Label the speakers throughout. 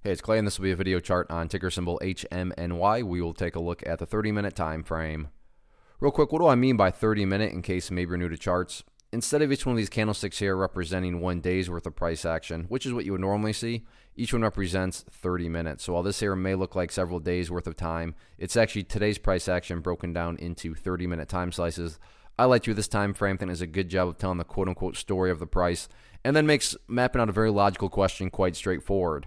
Speaker 1: Hey, it's Clay, and this will be a video chart on ticker symbol HMNY. We will take a look at the 30-minute time frame. Real quick, what do I mean by 30-minute in case maybe you're new to charts? Instead of each one of these candlesticks here representing 1 day's worth of price action, which is what you would normally see, each one represents 30 minutes. So while this here may look like several days worth of time, it's actually today's price action broken down into 30-minute time slices. I like to use this time frame. I think it does a good job of telling the quote-unquote story of the price, and then makes mapping out a very logical question quite straightforward.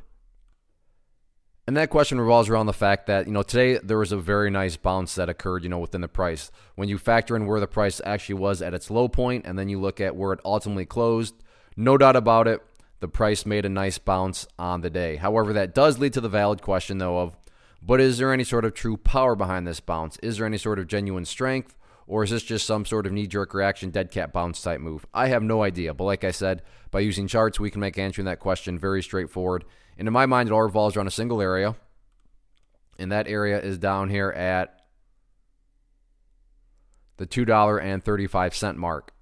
Speaker 1: And that question revolves around the fact that, today there was a very nice bounce that occurred, within the price. When you factor in where the price actually was at its low point, and then you look at where it ultimately closed, no doubt about it, the price made a nice bounce on the day. However, that does lead to the valid question, though, of, but is there any sort of true power behind this bounce? Is there any sort of genuine strength? Or is this just some sort of knee-jerk reaction, dead cat bounce type move? I have no idea. But like I said, by using charts, we can make answering that question very straightforward. And in my mind, it all revolves around a single area. And that area is down here at the $2.35 mark.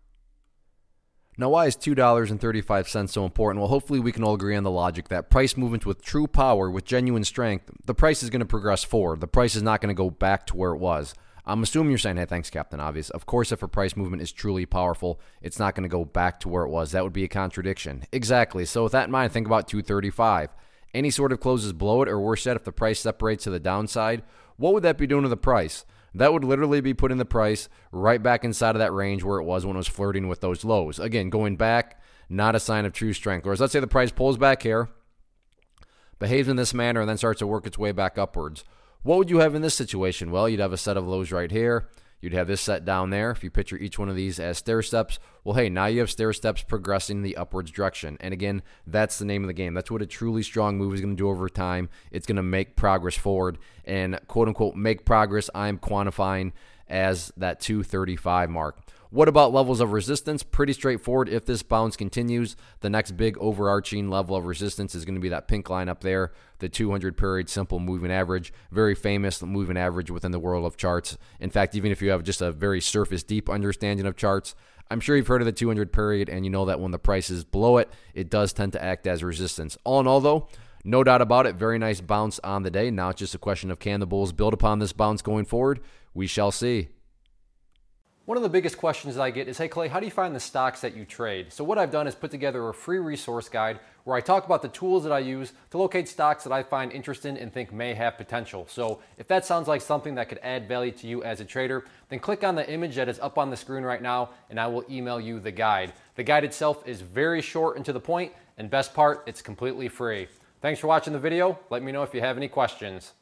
Speaker 1: Now, why is $2.35 so important? Well, hopefully we can all agree on the logic that price movements with true power, with genuine strength, the price is going to progress forward. The price is not going to go back to where it was. I'm assuming you're saying, hey, thanks, Captain Obvious. Of course, if a price movement is truly powerful, it's not going to go back to where it was. That would be a contradiction. Exactly. So with that in mind, think about 235. Any sort of closes below it, or worse yet, if the price separates to the downside, what would that be doing to the price? That would literally be putting the price right back inside of that range where it was when it was flirting with those lows. Again, going back, not a sign of true strength. Whereas let's say the price pulls back here, behaves in this manner, and then starts to work its way back upwards. What would you have in this situation? Well, you'd have a set of lows right here. You'd have this set down there. If you picture each one of these as stair steps, well, hey, now you have stair steps progressing in the upwards direction. And again, that's the name of the game. That's what a truly strong move is going to do over time. It's going to make progress forward. And quote-unquote make progress, I'm quantifying as that 235 mark. What about levels of resistance? Pretty straightforward. If this bounce continues, the next big overarching level of resistance is going to be that pink line up there, the 200 period simple moving average. Very famous moving average within the world of charts. In fact, even if you have just a very surface deep understanding of charts, I'm sure you've heard of the 200 period, and you know that when the price is below it, it does tend to act as resistance. All in all, though, no doubt about it, very nice bounce on the day. Now it's just a question of, can the bulls build upon this bounce going forward? We shall see. One of the biggest questions that I get is, hey Clay, how do you find the stocks that you trade? So what I've done is put together a free resource guide where I talk about the tools that I use to locate stocks that I find interesting and think may have potential. So if that sounds like something that could add value to you as a trader, then click on the image that is up on the screen right now and I will email you the guide. The guide itself is very short and to the point, and best part, it's completely free. Thanks for watching the video. Let me know if you have any questions.